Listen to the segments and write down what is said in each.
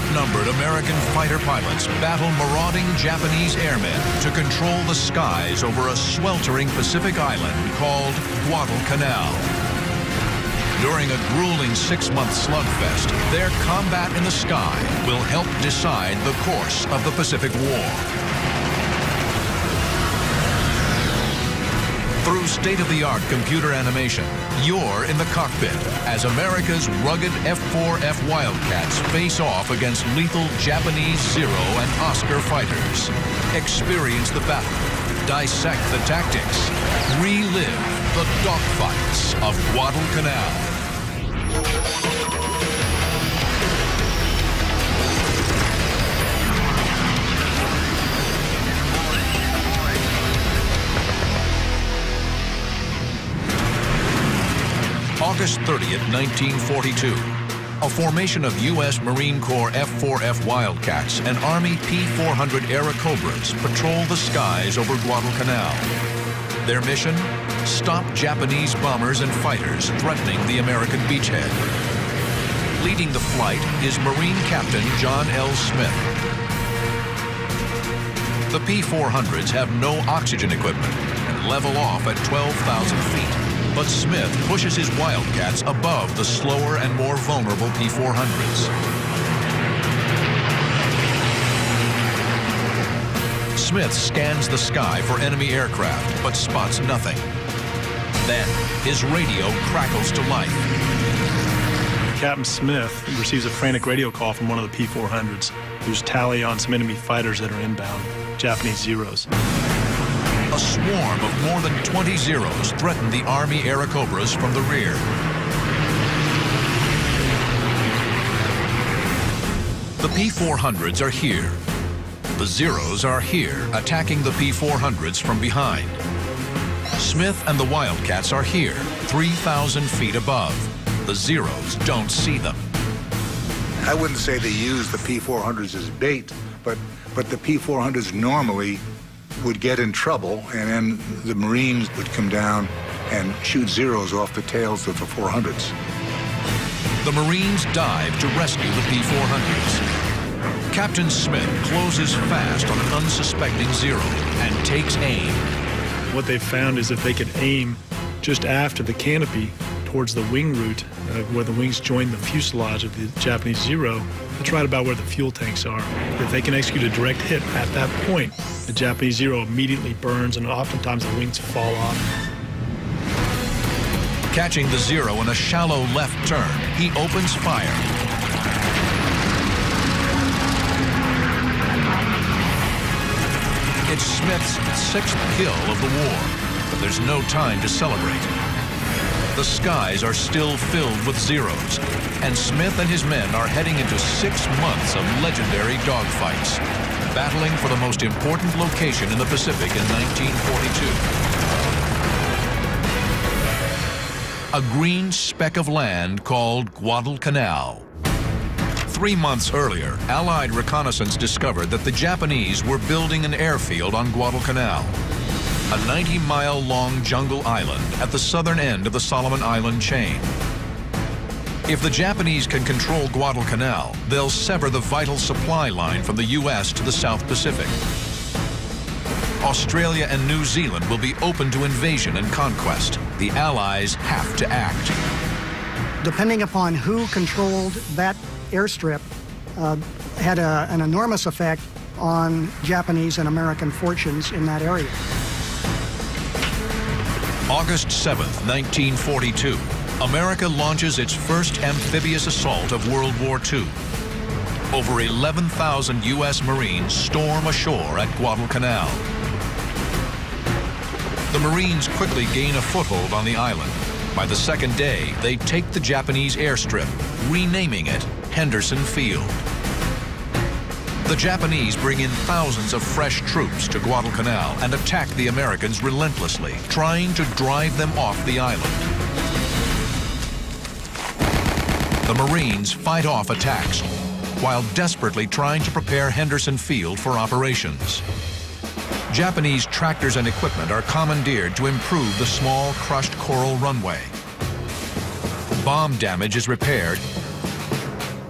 outnumbered American fighter pilots battle marauding Japanese airmen to control the skies over a sweltering Pacific island called Guadalcanal. During a grueling 6-month slugfest, their combat in the sky will help decide the course of the Pacific War. Through state-of-the-art computer animation, you're in the cockpit as America's rugged F-4F Wildcats face off against lethal Japanese Zero and Oscar fighters. Experience the battle, dissect the tactics, relive the dogfights of Guadalcanal. August 30th, 1942. A formation of U.S. Marine Corps F-4F Wildcats and Army P-400 Airacobras patrol the skies over Guadalcanal. Their mission? Stop Japanese bombers and fighters threatening the American beachhead. Leading the flight is Marine Captain John L. Smith. The P-400s have no oxygen equipment and level off at 12,000 feet. But Smith pushes his Wildcats above the slower and more vulnerable P-400s. Smith scans the sky for enemy aircraft, but spots nothing. Then, his radio crackles to life. Captain Smith receives a frantic radio call from one of the P-400s, whose tally on some enemy fighters that are inbound, Japanese Zeros. A swarm of more than 20 Zeros threaten the Army Airacobras from the rear. The P-400s are here. The Zeros are here, attacking the P-400s from behind. Smith and the Wildcats are here, 3,000 feet above. The Zeros don't see them. I wouldn't say they use the P-400s as bait, but the P-400s normally would get in trouble, and then the Marines would come down and shoot Zeros off the tails of the 400s. The Marines dive to rescue the P-400s. Captain Smith closes fast on an unsuspecting Zero and takes aim. What they've found is that they could aim just after the canopy towards the wing route, where the wings join the fuselage of the Japanese Zero. That's right about where the fuel tanks are. If they can execute a direct hit at that point, the Japanese Zero immediately burns, and oftentimes the wings fall off. Catching the Zero in a shallow left turn, he opens fire. It's Smith's 6th kill of the war, but there's no time to celebrate. The skies are still filled with Zeros, and Smith and his men are heading into 6 months of legendary dogfights, battling for the most important location in the Pacific in 1942. A green speck of land called Guadalcanal. 3 months earlier, Allied reconnaissance discovered that the Japanese were building an airfield on Guadalcanal, a 90-mile-long jungle island at the southern end of the Solomon Island chain. If the Japanese can control Guadalcanal, they'll sever the vital supply line from the U.S. to the South Pacific. Australia and New Zealand will be open to invasion and conquest. The Allies have to act. Depending upon who controlled that airstrip, had an enormous effect on Japanese and American fortunes in that area. August 7th, 1942, America launches its first amphibious assault of World War II. Over 11,000 U.S. Marines storm ashore at Guadalcanal. The Marines quickly gain a foothold on the island. By the second day, they take the Japanese airstrip, renaming it Henderson Field. The Japanese bring in thousands of fresh troops to Guadalcanal and attack the Americans relentlessly, trying to drive them off the island. The Marines fight off attacks while desperately trying to prepare Henderson Field for operations. Japanese tractors and equipment are commandeered to improve the small crushed coral runway. Bomb damage is repaired,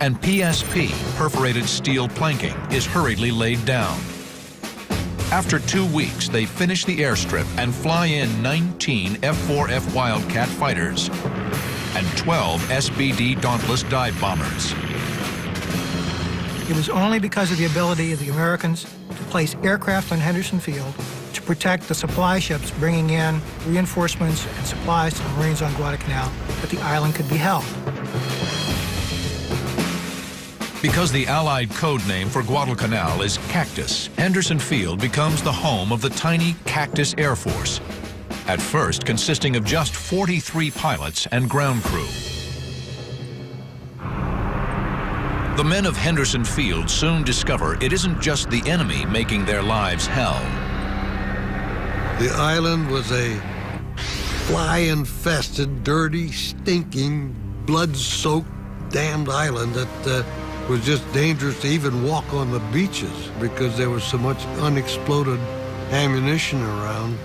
and PSP, perforated steel planking, is hurriedly laid down. After 2 weeks, they finish the airstrip and fly in 19 F-4F Wildcat fighters and 12 SBD Dauntless dive bombers. It was only because of the ability of the Americans to place aircraft on Henderson Field to protect the supply ships bringing in reinforcements and supplies to the Marines on Guadalcanal that the island could be held. Because the Allied code name for Guadalcanal is Cactus, Henderson Field becomes the home of the tiny Cactus Air Force, at first consisting of just 43 pilots and ground crew. The men of Henderson Field soon discover it isn't just the enemy making their lives hell. The island was a fly-infested, dirty, stinking, blood-soaked, damned island that was just dangerous to even walk on the beaches because there was so much unexploded ammunition around.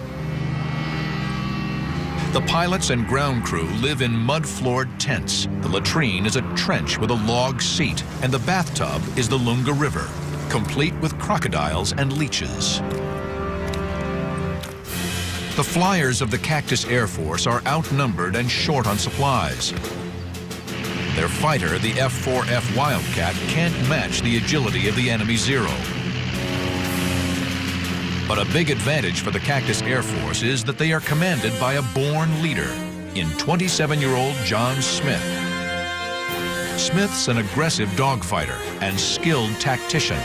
The pilots and ground crew live in mud-floored tents. The latrine is a trench with a log seat, and the bathtub is the Lunga River, complete with crocodiles and leeches. The flyers of the Cactus Air Force are outnumbered and short on supplies. Their fighter, the F-4F Wildcat, can't match the agility of the enemy Zero. But a big advantage for the Cactus Air Force is that they are commanded by a born leader in 27-year-old John Smith. Smith's an aggressive dogfighter and skilled tactician.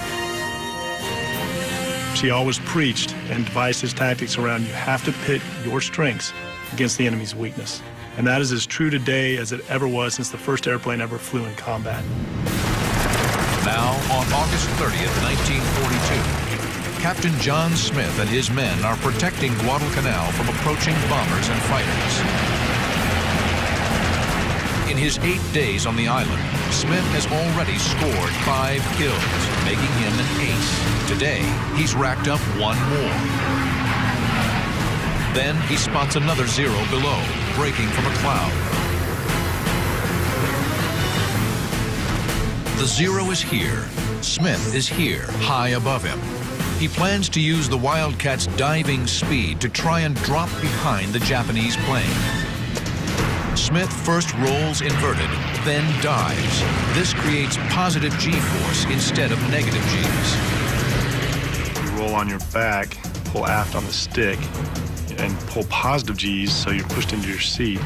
He always preached and devised his tactics around you have to pit your strengths against the enemy's weakness. And that is as true today as it ever was since the first airplane ever flew in combat. Now, on August 30th, 1942, Captain John Smith and his men are protecting Guadalcanal from approaching bombers and fighters. In his 8 days on the island, Smith has already scored 5 kills, making him an ace. Today, he's racked up 1 more. Then he spots another Zero below, breaking from a cloud. The Zero is here. Smith is here, high above him. He plans to use the Wildcat's diving speed to try and drop behind the Japanese plane. Smith first rolls inverted, then dives. This creates positive G-force instead of negative Gs. You roll on your back, pull aft on the stick, and pull positive Gs so you're pushed into your seat.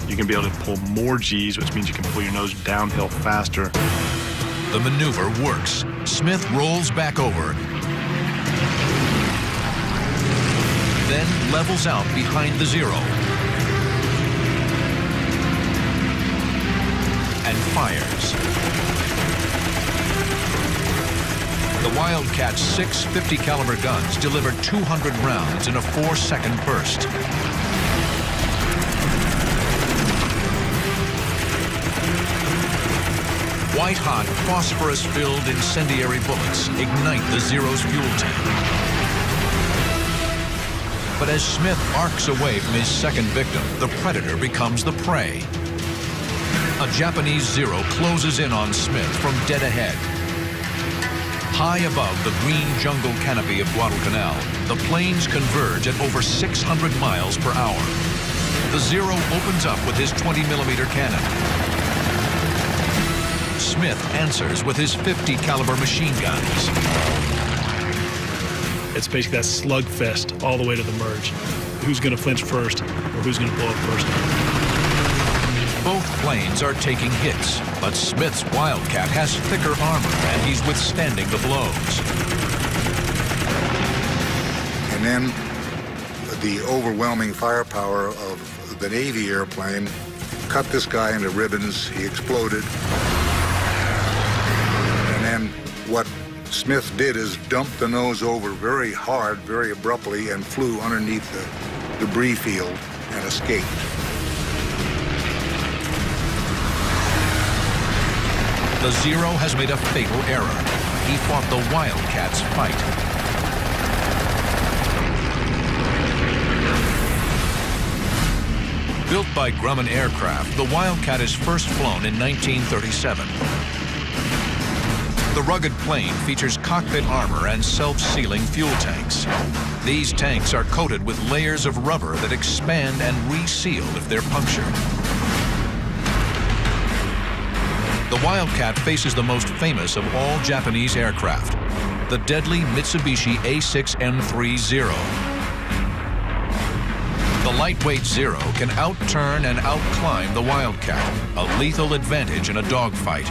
You can be able to pull more Gs, which means you can pull your nose downhill faster. The maneuver works. Smith rolls back over, then levels out behind the Zero and fires. The Wildcat's 6 50 caliber guns deliver 200 rounds in a 4-second burst. White-hot, phosphorus-filled incendiary bullets ignite the Zero's fuel tank. But as Smith arcs away from his second victim, the predator becomes the prey. A Japanese Zero closes in on Smith from dead ahead. High above the green jungle canopy of Guadalcanal, the planes converge at over 600 miles per hour. The Zero opens up with his 20mm cannon. Smith answers with his 50 caliber machine guns. It's basically that slugfest all the way to the merge. Who's going to flinch first, or who's going to blow up first? Both planes are taking hits, but Smith's Wildcat has thicker armor, and he's withstanding the blows. And then the overwhelming firepower of the Navy airplane cut this guy into ribbons. He exploded. And then what Smith did is dump the nose over very hard, very abruptly, and flew underneath the debris field and escaped. The Zero has made a fatal error. He fought the Wildcat's fight. Built by Grumman Aircraft, the Wildcat is first flown in 1937. The rugged plane features cockpit armor and self-sealing fuel tanks. These tanks are coated with layers of rubber that expand and reseal if they're punctured. The Wildcat faces the most famous of all Japanese aircraft, the deadly Mitsubishi A6M30. The lightweight Zero can outturn and outclimb the Wildcat, a lethal advantage in a dogfight.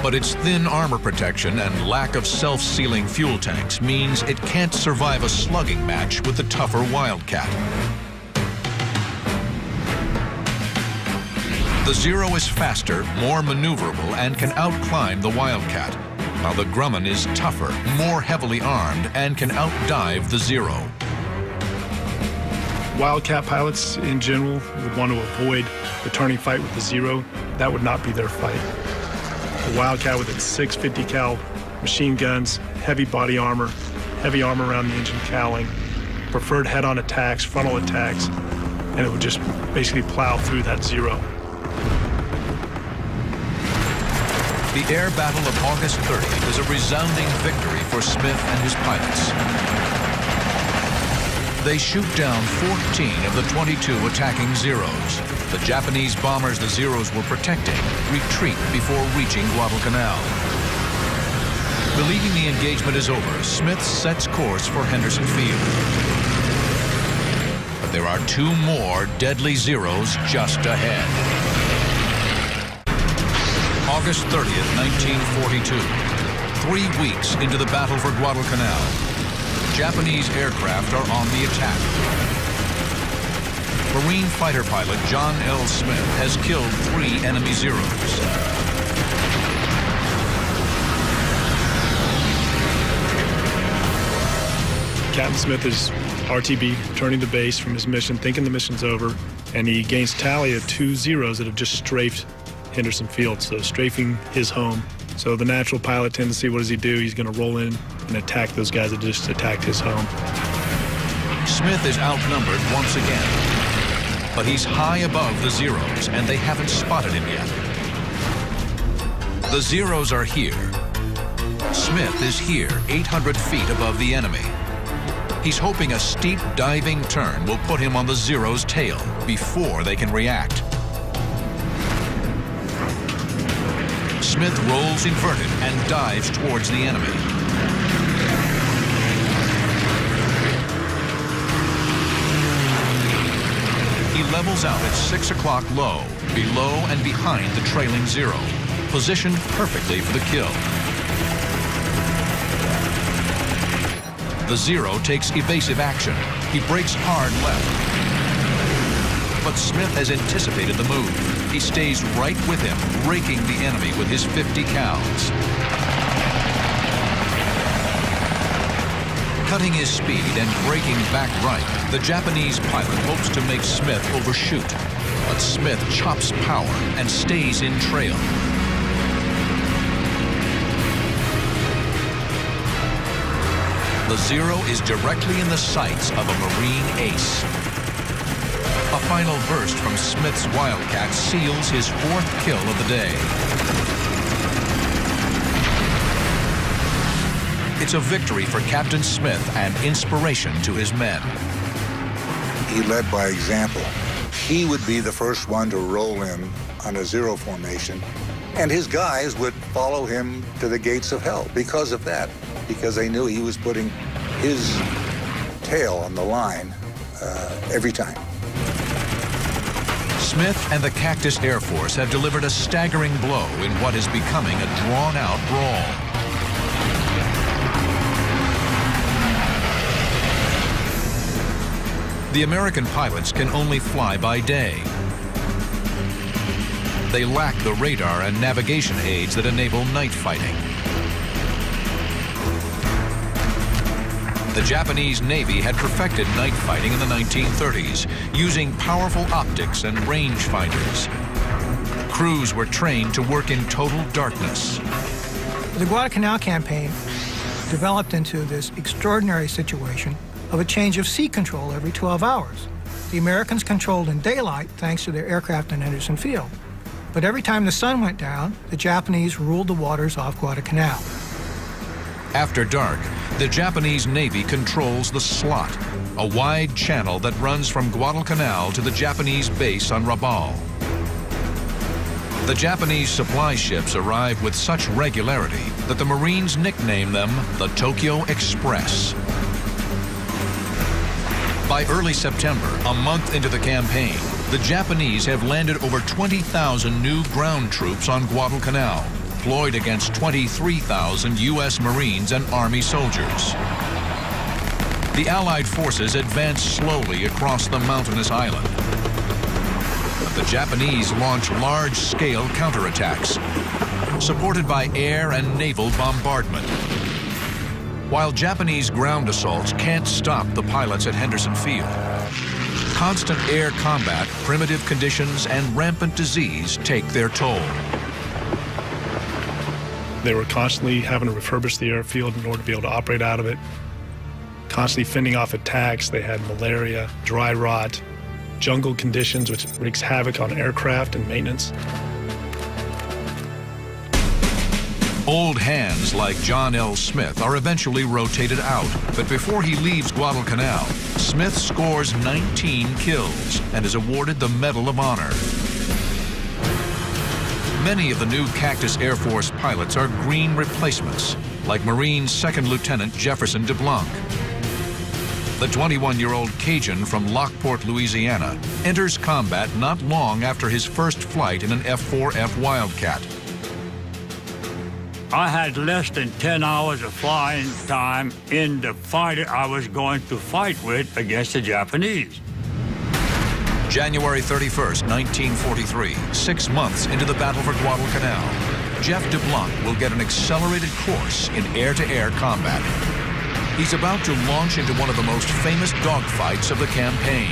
But its thin armor protection and lack of self-sealing fuel tanks means it can't survive a slugging match with the tougher Wildcat. The Zero is faster, more maneuverable, and can outclimb the Wildcat, while the Grumman is tougher, more heavily armed, and can outdive the Zero. Wildcat pilots in general would want to avoid the turning fight with the Zero. That would not be their fight. The Wildcat with its 650 cal machine guns, heavy body armor, heavy armor around the engine cowling, preferred head-on attacks, frontal attacks, and it would just basically plow through that Zero. The air battle of August 30th is a resounding victory for Smith and his pilots. They shoot down 14 of the 22 attacking Zeros. The Japanese bombers the Zeros were protecting retreat before reaching Guadalcanal. Believing the engagement is over, Smith sets course for Henderson Field. But there are 2 more deadly Zeros just ahead. August 30th, 1942. 3 weeks into the battle for Guadalcanal, Japanese aircraft are on the attack. Marine fighter pilot John L. Smith has killed 3 enemy Zeros. Captain Smith is RTB, turning to base from his mission, thinking the mission's over, and he gains tally of 2 Zeros that have just strafed Henderson Field, so strafing his home. So the natural pilot tendency, what does he do? He's going to roll in and attack those guys that just attacked his home. Smith is outnumbered once again, but he's high above the Zeros, and they haven't spotted him yet. The Zeros are here. Smith is here, 800 feet above the enemy. He's hoping a steep diving turn will put him on the Zero's tail before they can react. Smith rolls inverted and dives towards the enemy. He levels out at 6 o'clock low, below and behind the trailing Zero, positioned perfectly for the kill. The Zero takes evasive action. He breaks hard left. But Smith has anticipated the move. He stays right with him, raking the enemy with his 50 cals. Cutting his speed and braking back right, the Japanese pilot hopes to make Smith overshoot. But Smith chops power and stays in trail. The Zero is directly in the sights of a Marine ace. A final burst from Smith's Wildcat seals his 4th kill of the day. It's a victory for Captain Smith and inspiration to his men. He led by example. He would be the first one to roll in on a Zero formation, and his guys would follow him to the gates of hell because of that, because they knew he was putting his tail on the line every time. Smith and the Cactus Air Force have delivered a staggering blow in what is becoming a drawn-out brawl. The American pilots can only fly by day. They lack the radar and navigation aids that enable night fighting. The Japanese Navy had perfected night fighting in the 1930s, using powerful optics and rangefinders. Crews were trained to work in total darkness. The Guadalcanal campaign developed into this extraordinary situation of a change of sea control every 12 hours. The Americans controlled in daylight thanks to their aircraft in Henderson Field. But every time the sun went down, the Japanese ruled the waters off Guadalcanal. After dark, the Japanese Navy controls the Slot, a wide channel that runs from Guadalcanal to the Japanese base on Rabaul. The Japanese supply ships arrive with such regularity that the Marines nickname them the Tokyo Express. By early September, a month into the campaign, the Japanese have landed over 20,000 new ground troops on Guadalcanal, deployed against 23,000 U.S. Marines and Army soldiers. The Allied forces advance slowly across the mountainous island. But the Japanese launch large-scale counterattacks, supported by air and naval bombardment. While Japanese ground assaults can't stop the pilots at Henderson Field, constant air combat, primitive conditions, and rampant disease take their toll. They were constantly having to refurbish the airfield in order to be able to operate out of it, constantly fending off attacks. They had malaria, dry rot, jungle conditions, which wreaks havoc on aircraft and maintenance. Old hands like John L. Smith are eventually rotated out, but before he leaves Guadalcanal, Smith scores 19 kills and is awarded the Medal of Honor. Many of the new Cactus Air Force pilots are green replacements, like Marine Second Lieutenant Jefferson DeBlanc. The 21-year-old Cajun from Lockport, Louisiana, enters combat not long after his first flight in an F-4F Wildcat. I had less than 10 hours of flying time in the fighter I was going to fight with against the Japanese. January 31st, 1943, 6 months into the battle for Guadalcanal, Jeff DeBlanc will get an accelerated course in air-to-air combat. He's about to launch into one of the most famous dogfights of the campaign.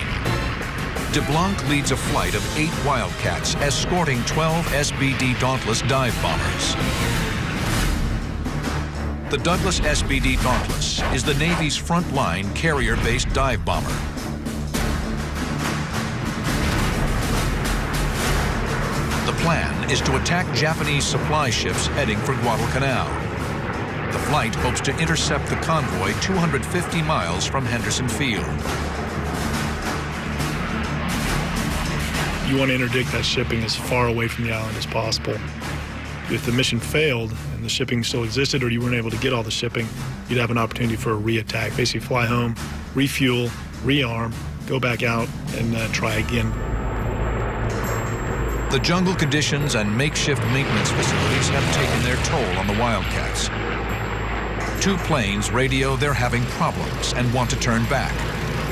DeBlanc leads a flight of 8 Wildcats, escorting 12 SBD Dauntless dive bombers. The Douglas SBD Dauntless is the Navy's frontline carrier-based dive bomber. The plan is to attack Japanese supply ships heading for Guadalcanal. The flight hopes to intercept the convoy 250 miles from Henderson Field. You want to interdict that shipping as far away from the island as possible. If the mission failed and the shipping still existed, or you weren't able to get all the shipping, you'd have an opportunity for a re-attack. Basically fly home, refuel, rearm, go back out, and try again. The jungle conditions and makeshift maintenance facilities have taken their toll on the Wildcats. 2 planes radio they're having problems and want to turn back.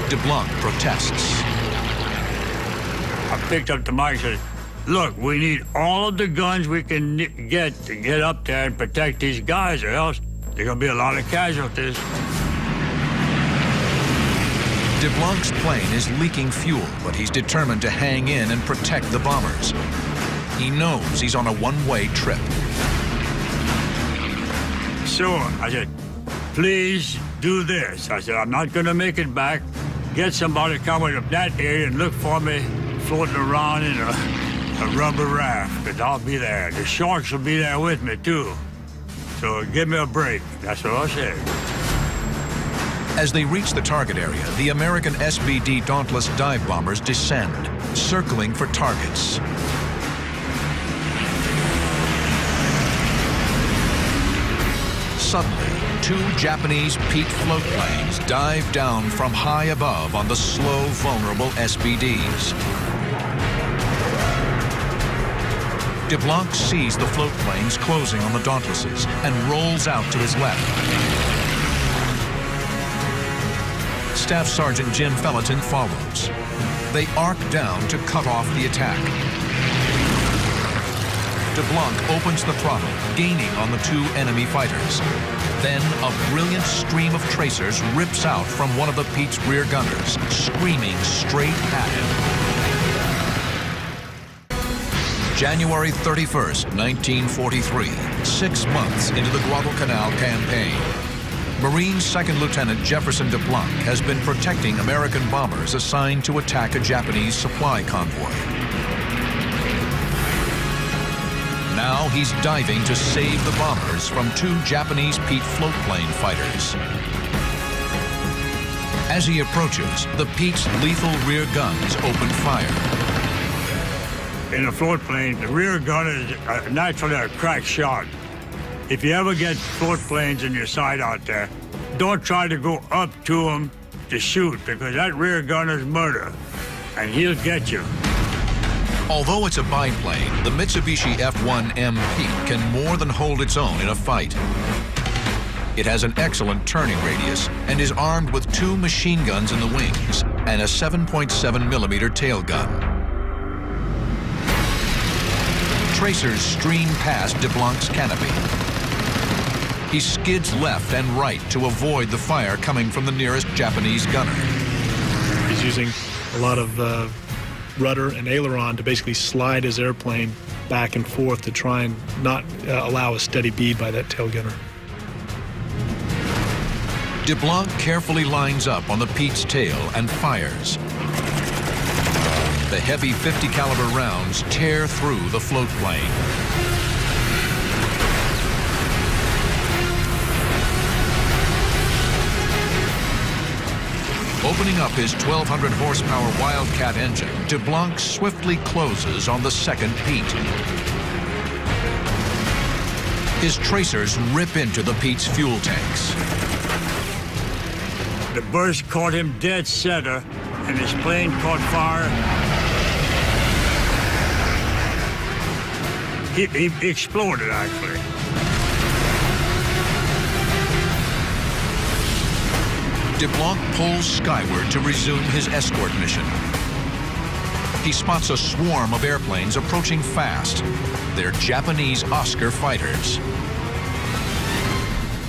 DeBlanc protests. I picked up the mic and said, look, we need all of the guns we can get to get up there and protect these guys, or else there's going to be a lot of casualties. DeBlanc's plane is leaking fuel, but he's determined to hang in and protect the bombers. He knows he's on a one-way trip. So I said, please do this. I said, I'm not going to make it back. Get somebody to come up that area and look for me floating around in a rubber raft, because I'll be there. The sharks will be there with me, too. So give me a break. That's what I said. As they reach the target area, the American SBD Dauntless dive bombers descend, circling for targets. Suddenly, 2 Japanese Pete float planes dive down from high above on the slow, vulnerable SBDs. DeBlanc sees the float planes closing on the Dauntlesses and rolls out to his left. Staff Sergeant Jim Felleton follows. They arc down to cut off the attack. DeBlanc opens the throttle, gaining on the 2 enemy fighters. Then a brilliant stream of tracers rips out from one of the Pete's rear gunners, screaming straight at him. January 31st, 1943, 6 months into the Guadalcanal campaign. Marine Second Lieutenant Jefferson DeBlanc has been protecting American bombers assigned to attack a Japanese supply convoy. Now he's diving to save the bombers from 2 Japanese Pete floatplane fighters. As he approaches, the Pete's lethal rear guns open fire. In a floatplane, the rear gun is naturally a crack shot. If you ever get floatplanes in your sight out there, don't try to go up to them to shoot, because that rear gun is murder, and he'll get you. Although it's a biplane, the Mitsubishi F1M Pete can more than hold its own in a fight. It has an excellent turning radius and is armed with 2 machine guns in the wings and a 7.7mm tail gun. Tracers stream past DeBlanc's canopy. He skids left and right to avoid the fire coming from the nearest Japanese gunner. He's using a lot of rudder and aileron to basically slide his airplane back and forth to try and not allow a steady bead by that tail gunner. DeBlanc carefully lines up on the Pete's tail and fires. The heavy .50 caliber rounds tear through the float plane. Opening up his 1,200 horsepower Wildcat engine, DeBlanc swiftly closes on the second Pete. His tracers rip into the Pete's fuel tanks. The burst caught him dead center, and his plane caught fire. He exploded, actually. DeBlanc pulls skyward to resume his escort mission. He spots a swarm of airplanes approaching fast. They're Japanese Oscar fighters.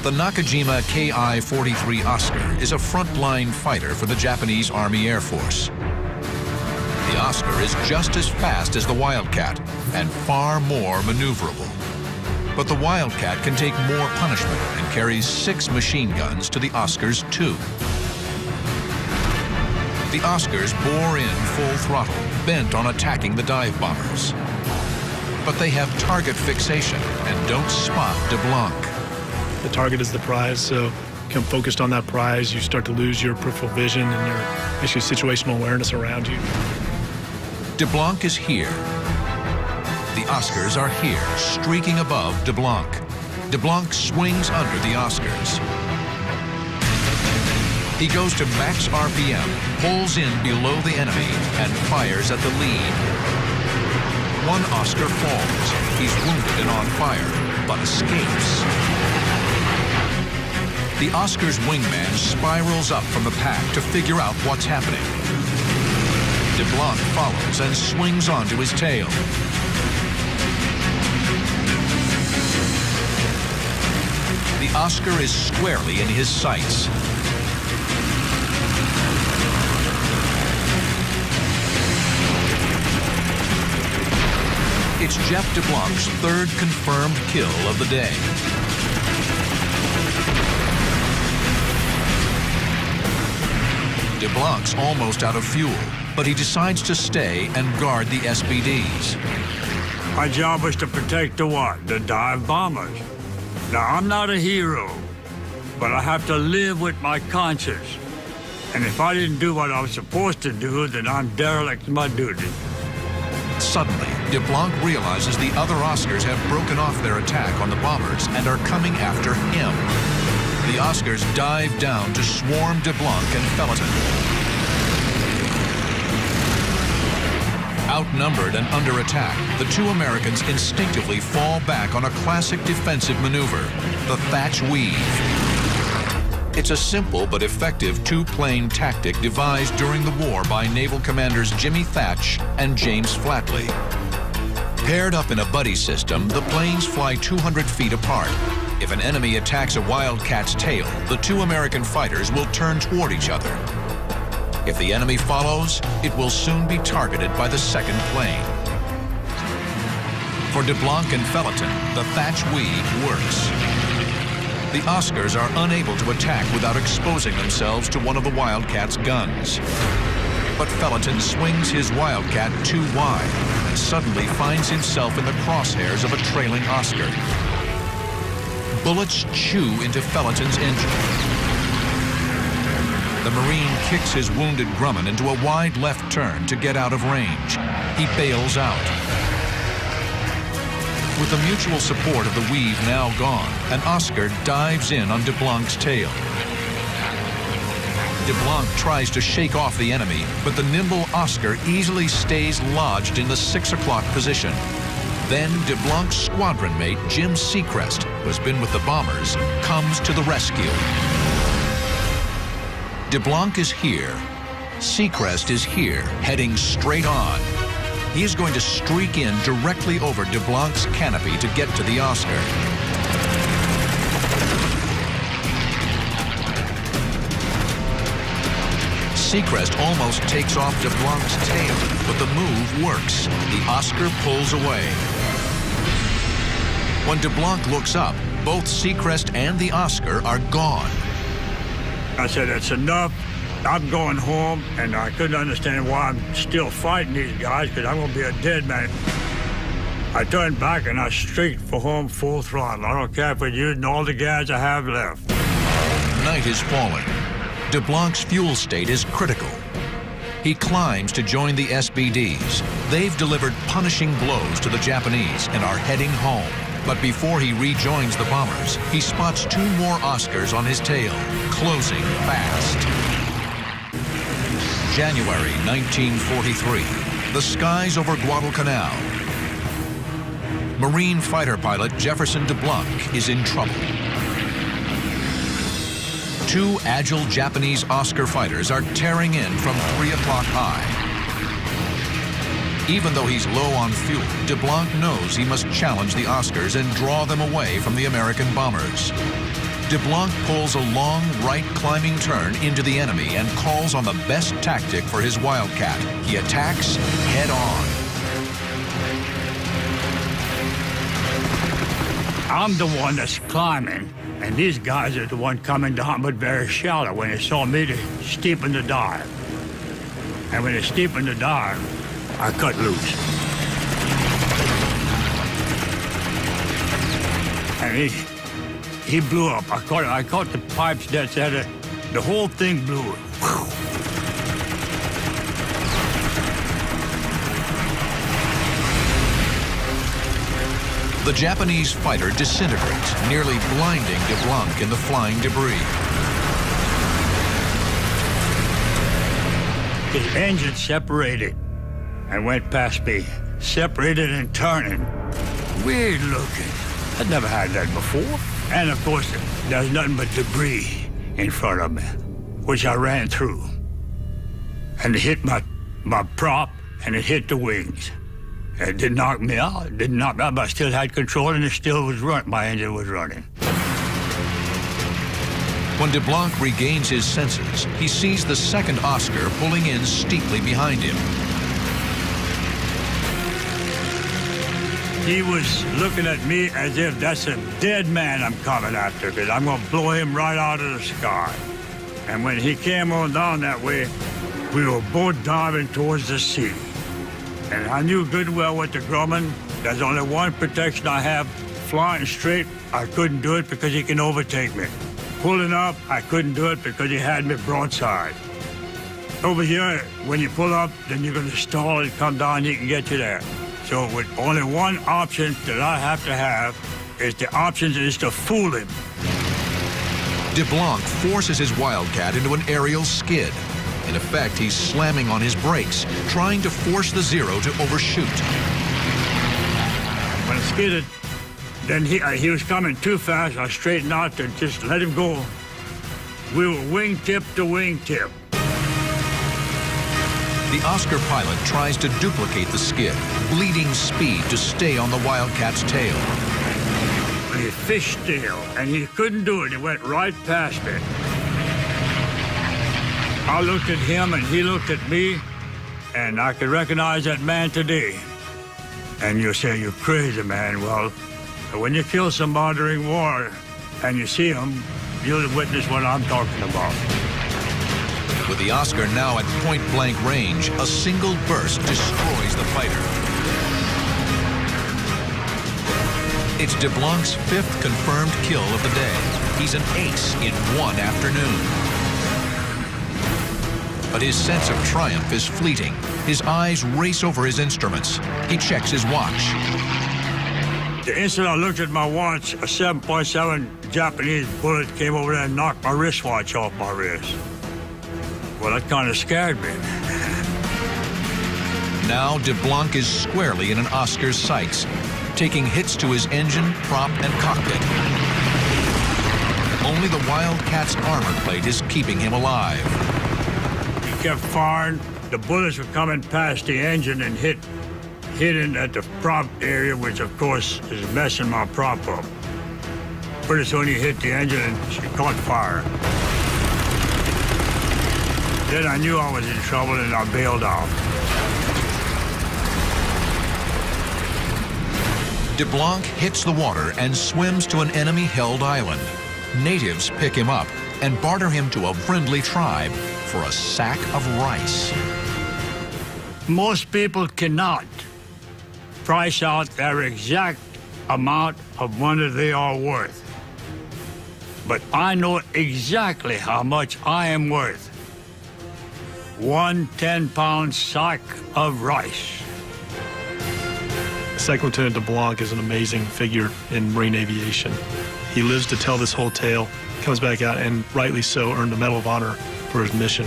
The Nakajima Ki-43 Oscar is a frontline fighter for the Japanese Army Air Force. The Oscar is just as fast as the Wildcat and far more maneuverable. But the Wildcat can take more punishment and carries 6 machine guns to the Oscar's 2. The Oscars bore in full throttle, bent on attacking the dive bombers. But they have target fixation and don't spot DeBlanc. The target is the prize, so become focused on that prize, you start to lose your peripheral vision and your actually situational awareness around you. DeBlanc is here. The Oscars are here, streaking above DeBlanc. DeBlanc swings under the Oscars. He goes to max RPM, pulls in below the enemy, and fires at the lead. One Oscar falls. He's wounded and on fire, but escapes. The Oscar's wingman spirals up from the pack to figure out what's happening. DeBlanc follows and swings onto his tail. The Oscar is squarely in his sights. It's Jeff DeBlanc's 3rd confirmed kill of the day. DeBlanc's almost out of fuel, but he decides to stay and guard the SBDs. My job was to protect the what? The dive bombers. Now, I'm not a hero, but I have to live with my conscience. And if I didn't do what I was supposed to do, then I'm derelict in my duty. Suddenly, DeBlanc realizes the other Oscars have broken off their attack on the bombers and are coming after him. The Oscars dive down to swarm DeBlanc and Felton. Outnumbered and under attack, the 2 Americans instinctively fall back on a classic defensive maneuver, the Thatch Weave. It's a simple but effective 2-plane tactic devised during the war by naval commanders Jimmy Thatch and James Flatley. Paired up in a buddy system, the planes fly 200 feet apart. If an enemy attacks a Wildcat's tail, the 2 American fighters will turn toward each other. If the enemy follows, it will soon be targeted by the second plane. For DeBlanc and Felton, the Thatch Weave works. The Oscars are unable to attack without exposing themselves to one of the Wildcat's guns. But Fellenton swings his Wildcat too wide and suddenly finds himself in the crosshairs of a trailing Oscar. Bullets chew into Fellenton's engine. The Marine kicks his wounded Grumman into a wide left turn to get out of range. He bails out. With the mutual support of the weave now gone, an Oscar dives in on DeBlanc's tail. DeBlanc tries to shake off the enemy, but the nimble Oscar easily stays lodged in the 6 o'clock position. Then DeBlanc's squadron mate, Jim Seacrest, who has been with the bombers, comes to the rescue. DeBlanc is here. Seacrest is here, heading straight on. He is going to streak in directly over DeBlanc's canopy to get to the Oscar. Seacrest almost takes off DeBlanc's tail, but the move works. The Oscar pulls away. When DeBlanc looks up, both Seacrest and the Oscar are gone. I said, it's enough. I'm going home, and I couldn't understand why I'm still fighting these guys, because I'm going to be a dead man. I turned back, and I streaked for home full throttle. I don't care if we're using all the gas I have left. Night is falling. DeBlanc's fuel state is critical. He climbs to join the SBDs. They've delivered punishing blows to the Japanese and are heading home. But before he rejoins the bombers, he spots 2 more Oscars on his tail, closing fast. January 1943, the skies over Guadalcanal. Marine fighter pilot Jefferson DeBlanc is in trouble. 2 agile Japanese Oscar fighters are tearing in from 3 o'clock high. Even though he's low on fuel, DeBlanc knows he must challenge the Oscars and draw them away from the American bombers. DeBlanc pulls a long right climbing turn into the enemy and calls on the best tactic for his Wildcat. He attacks head on. I'm the one that's climbing, and these guys are the one coming down, but very shallow. When they saw me, they steepened the dive. And when they steepened the dive, I cut loose. And he blew up. I caught the pipes that said the whole thing blew. The Japanese fighter disintegrates, nearly blinding DeBlanc in the flying debris. His engine separated and went past me, separated and turning. Weird looking. I'd never had that before. And of course, there's nothing but debris in front of me, which I ran through. And it hit my prop, and it hit the wings. It didn't knock me out. It didn't knock me out, but I still had control, and it still was running. My engine was running. When DeBlanc regains his senses, he sees the second Oscar pulling in steeply behind him. He was looking at me as if that's a dead man I'm coming after, because I'm going to blow him right out of the sky. And when he came on down that way, we were both diving towards the sea. And I knew good well with the Grumman, there's only one protection I have. Flying straight, I couldn't do it because he can overtake me. Pulling up, I couldn't do it because he had me broadside. Over here, when you pull up, then you're going to stall and come down, he can get you there. So with only one option that I have to have is the option is to fool him. DeBlanc forces his Wildcat into an aerial skid. In effect, he's slamming on his brakes, trying to force the Zero to overshoot. When I skidded, then he was coming too fast. I straightened out to just let him go. We were wingtip to wingtip. The Oscar pilot tries to duplicate the skid, bleeding speed to stay on the Wildcat's tail. He fished tail, and he couldn't do it. He went right past me. I looked at him, and he looked at me, and I could recognize that man today. And you'll say, you're crazy, man. Well, when you kill somebody during war, and you see him, you'll witness what I'm talking about. With the Oscar now at point-blank range, a single burst destroys the fighter. It's DeBlanc's 5th confirmed kill of the day. He's an ace in one afternoon. But his sense of triumph is fleeting. His eyes race over his instruments. He checks his watch. The instant I looked at my watch, a 7.7 Japanese bullet came over there and knocked my wristwatch off my wrist. Well, that kind of scared me. Now DeBlanc is squarely in an Oscar's sights, taking hits to his engine, prop, and cockpit. Only the Wildcat's armor plate is keeping him alive. He kept firing. The bullets were coming past the engine and hitting at the prop area, which of course is messing my prop up. Pretty soon he hit the engine and she caught fire. Then I knew I was in trouble and I bailed out. DeBlanc hits the water and swims to an enemy-held island. Natives pick him up and barter him to a friendly tribe for a sack of rice. Most people cannot price out their exact amount of money they are worth. But I know exactly how much I am worth. 1 10-pound sack of rice. Second Lieutenant DeBlanc is an amazing figure in Marine aviation. He lives to tell this whole tale, comes back out, and rightly so, earned the Medal of Honor for his mission.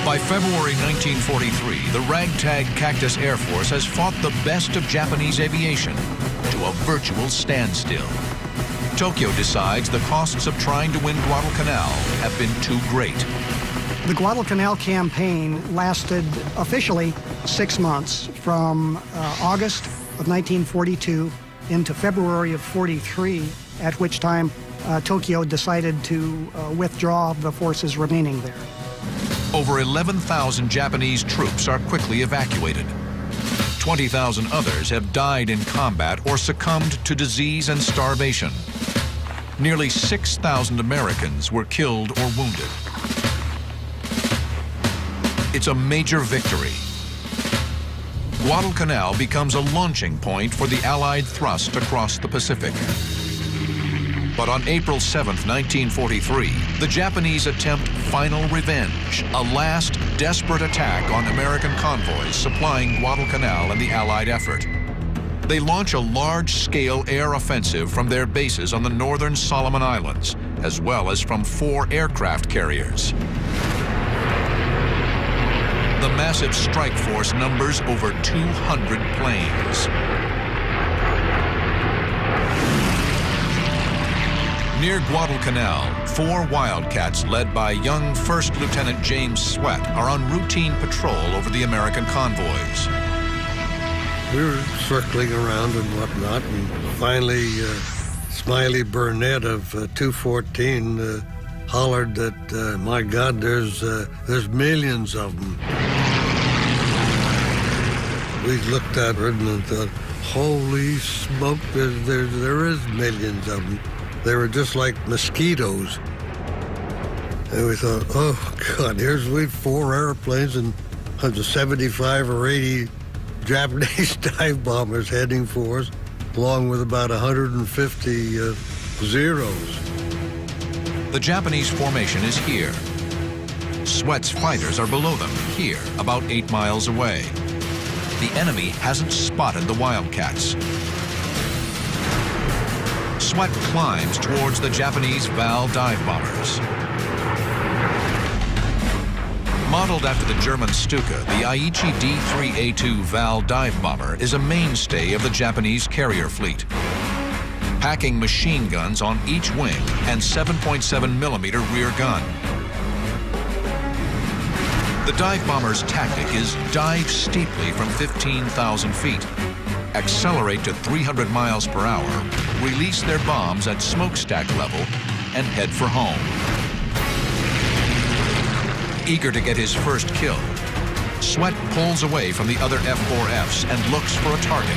By February 1943, the ragtag Cactus Air Force has fought the best of Japanese aviation to a virtual standstill. Tokyo decides the costs of trying to win Guadalcanal have been too great. The Guadalcanal campaign lasted officially 6 months, from August of 1942 into February of 43, at which time Tokyo decided to withdraw the forces remaining there. Over 11,000 Japanese troops are quickly evacuated. 20,000 others have died in combat or succumbed to disease and starvation. Nearly 6,000 Americans were killed or wounded. It's a major victory. Guadalcanal becomes a launching point for the Allied thrust across the Pacific. But on April 7, 1943, the Japanese attempt final revenge, a last desperate attack on American convoys supplying Guadalcanal and the Allied effort. They launch a large-scale air offensive from their bases on the northern Solomon Islands, as well as from 4 aircraft carriers. The massive strike force numbers over 200 planes. Near Guadalcanal, 4 Wildcats led by young First Lieutenant James Sweat are on routine patrol over the American convoys. We were circling around and whatnot, and finally Smiley Burnett of 214 hollered that, my God, there's millions of them. We looked at it and thought, holy smoke, there is millions of them. They were just like mosquitoes. And we thought, oh God, we've 4 airplanes and 75 or 80 Japanese dive bombers heading for us, along with about 150 Zeros. The Japanese formation is here. Sweat's fighters are below them, here, about 8 miles away. The enemy hasn't spotted the Wildcats. Sweat climbs towards the Japanese Val dive bombers. Modeled after the German Stuka, the Aichi D-3A2 Val dive bomber is a mainstay of the Japanese carrier fleet, packing machine guns on each wing and 7.7mm rear gun. The dive bomber's tactic is dive steeply from 15,000 feet, accelerate to 300 miles per hour, release their bombs at smokestack level, and head for home. Eager to get his first kill, Sweat pulls away from the other F-4Fs and looks for a target.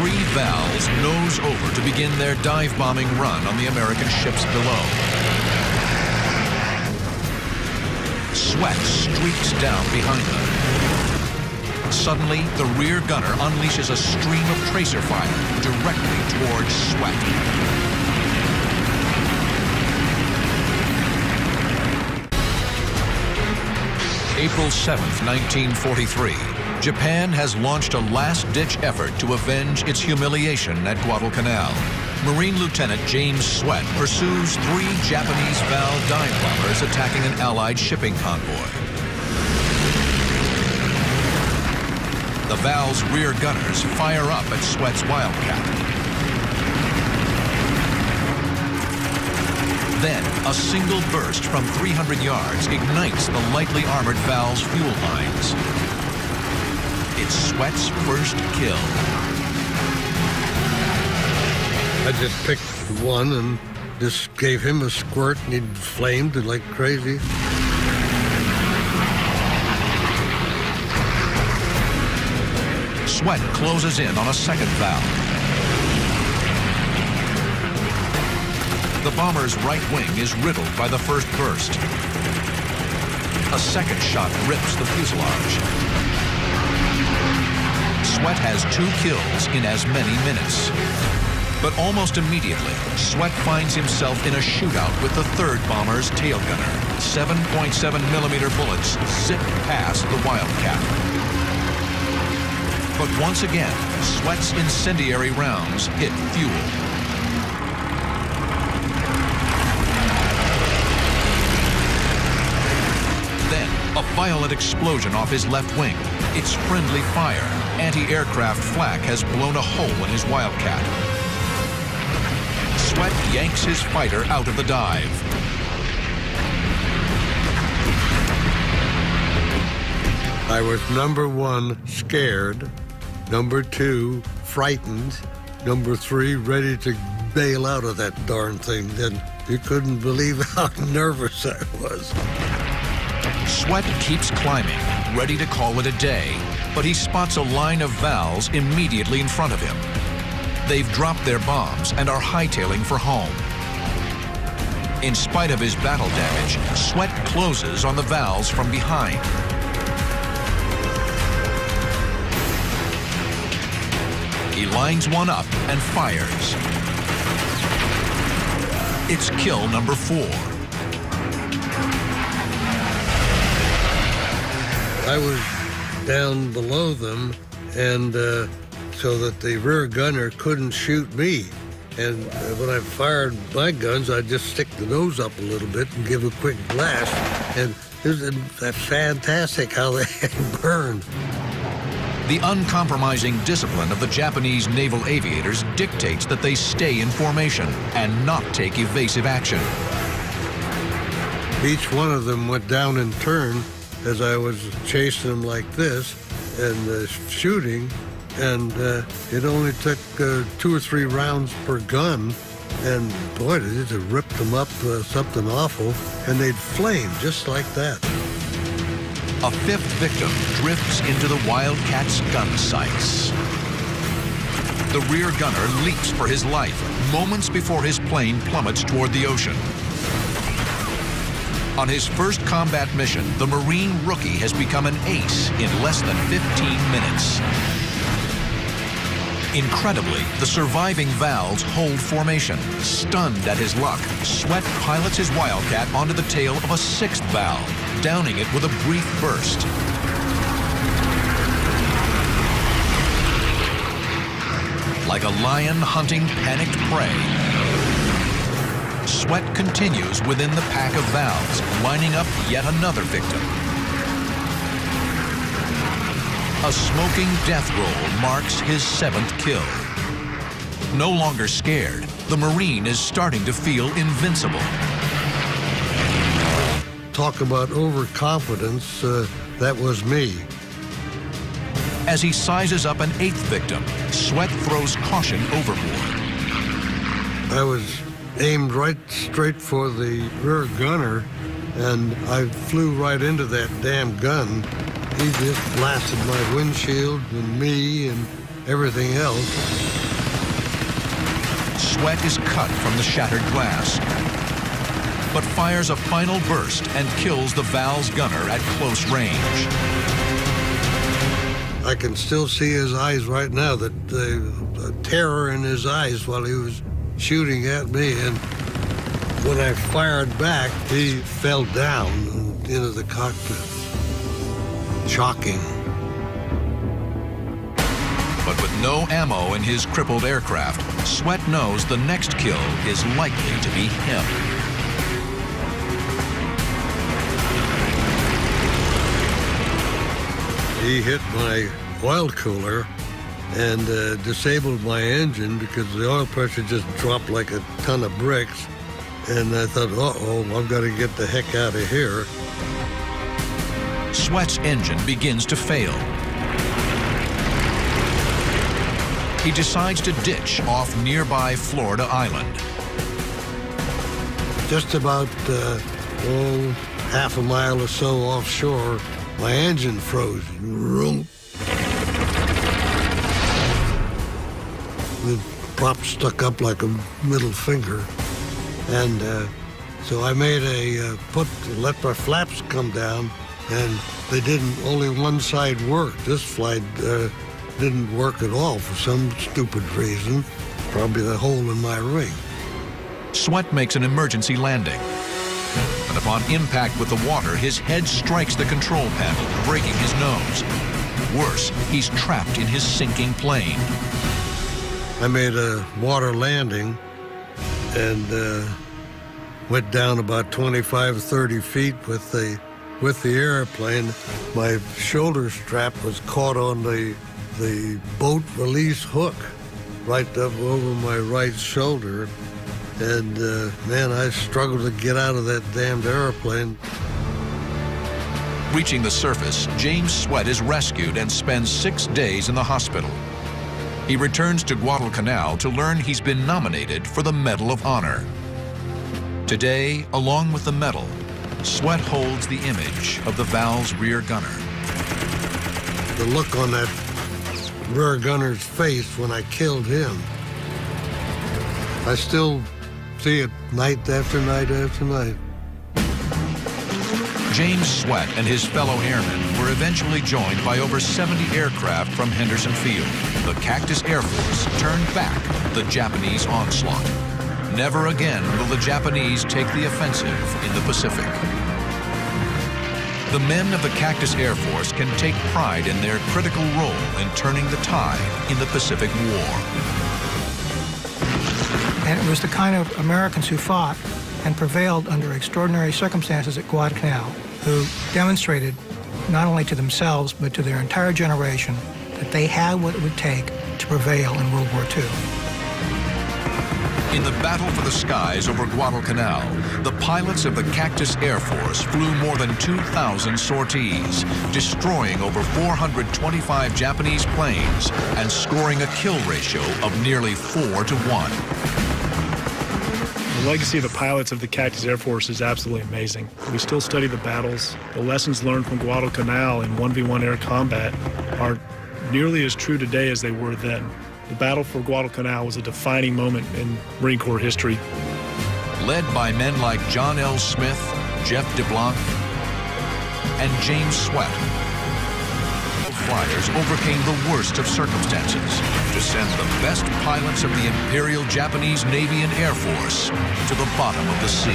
three valves nose over to begin their dive bombing run on the American ships below. Sweat streaks down behind them. Suddenly, the rear gunner unleashes a stream of tracer fire directly towards Sweat. April 7th, 1943. Japan has launched a last-ditch effort to avenge its humiliation at Guadalcanal. Marine Lieutenant James Sweat pursues three Japanese Val dive bombers attacking an Allied shipping convoy. The Val's rear gunners fire up at Sweat's Wildcat. Then, a single burst from 300 yards ignites the lightly armored Val's fuel lines. It's Sweat's first kill. I just picked one and just gave him a squirt, and he flamed like crazy. Sweat closes in on a second valve. The bomber's right wing is riddled by the first burst. A second shot rips the fuselage. Sweat has 2 kills in as many minutes. But almost immediately, Sweat finds himself in a shootout with the third bomber's tail gunner. 7.7mm bullets zip past the Wildcat. But once again, Sweat's incendiary rounds hit fuel. Then, a violent explosion off his left wing. It's friendly fire. Anti-aircraft flak has blown a hole in his Wildcat. Sweat yanks his fighter out of the dive. I was number 1, scared. Number 2, frightened. Number 3, ready to bail out of that darn thing. And you couldn't believe how nervous I was. Sweat keeps climbing, ready to call it a day, but he spots a line of Vals immediately in front of him. They've dropped their bombs and are hightailing for home. In spite of his battle damage, Sweat closes on the Vals from behind. He lines one up and fires. It's kill number 4. I was down below them, and so that the rear gunner couldn't shoot me. And when I fired my guns, I'd just stick the nose up a little bit and give a quick blast. And it was fantastic how they burned. The uncompromising discipline of the Japanese naval aviators dictates that they stay in formation and not take evasive action. Each one of them went down in turn as I was chasing them like this and shooting, and it only took 2 or 3 rounds per gun, and boy, it just ripped them up something awful, and they'd flame just like that. A 5th victim drifts into the Wildcat's gun sights. The rear gunner leaps for his life moments before his plane plummets toward the ocean. On his first combat mission, the Marine rookie has become an ace in less than 15 minutes. Incredibly, the surviving Vals hold formation. Stunned at his luck, Sweat pilots his Wildcat onto the tail of a 6th Val, downing it with a brief burst. Like a lion hunting panicked prey, Sweat continues within the pack of Vals, lining up yet another victim. A smoking death roll marks his 7th kill. No longer scared, the Marine is starting to feel invincible. Talk about overconfidence, that was me. As he sizes up an 8th victim, Sweat throws caution overboard. I was aimed right straight for the rear gunner, and I flew right into that damn gun. He just blasted my windshield and me, and everything else. Sweat is cut from the shattered glass, but fires a final burst and kills the Val's gunner at close range. I can still see his eyes right now, the terror in his eyes while he was shooting at me. And when I fired back, he fell down into the cockpit. Shocking. But with no ammo in his crippled aircraft, Sweat knows the next kill is likely to be him. He hit my oil cooler and disabled my engine because the oil pressure just dropped like a ton of bricks. And I thought, uh-oh, I've got to get the heck out of here. Sweat's engine begins to fail. He decides to ditch off nearby Florida Island. Just about, half a mile or so offshore, my engine froze. The prop stuck up like a middle finger. And so I made let my flaps come down, and they didn't, only one side worked. This flight didn't work at all for some stupid reason, probably the hole in my ring. Sweat makes an emergency landing. But upon impact with the water, his head strikes the control panel, breaking his nose. Worse, he's trapped in his sinking plane. I made a water landing and went down about 25, 30 feet with the airplane. My shoulder strap was caught on the boat release hook right up over my right shoulder. And man, I struggled to get out of that damned airplane. Reaching the surface, James Sweat is rescued and spends 6 days in the hospital. He returns to Guadalcanal to learn he's been nominated for the Medal of Honor. Today, along with the medal, Sweat holds the image of the Val's rear gunner. The look on that rear gunner's face when I killed him, I still see it night after night after night. James Sweat and his fellow airmen were eventually joined by over 70 aircraft from Henderson Field. The Cactus Air Force turned back the Japanese onslaught. Never again will the Japanese take the offensive in the Pacific. The men of the Cactus Air Force can take pride in their critical role in turning the tide in the Pacific War. And it was the kind of Americans who fought and prevailed under extraordinary circumstances at Guadalcanal, who demonstrated not only to themselves but to their entire generation that they had what it would take to prevail in World War II. In the battle for the skies over Guadalcanal, the pilots of the Cactus Air Force flew more than 2,000 sorties, destroying over 425 Japanese planes and scoring a kill ratio of nearly 4 to 1. The legacy of the pilots of the Cactus Air Force is absolutely amazing. We still study the battles. The lessons learned from Guadalcanal in 1v1 air combat are nearly as true today as they were then. The battle for Guadalcanal was a defining moment in Marine Corps history. Led by men like John L. Smith, Jeff DeBlanc, and James Sweat, flyers overcame the worst of circumstances to send the best pilots of the Imperial Japanese Navy and Air Force to the bottom of the sea.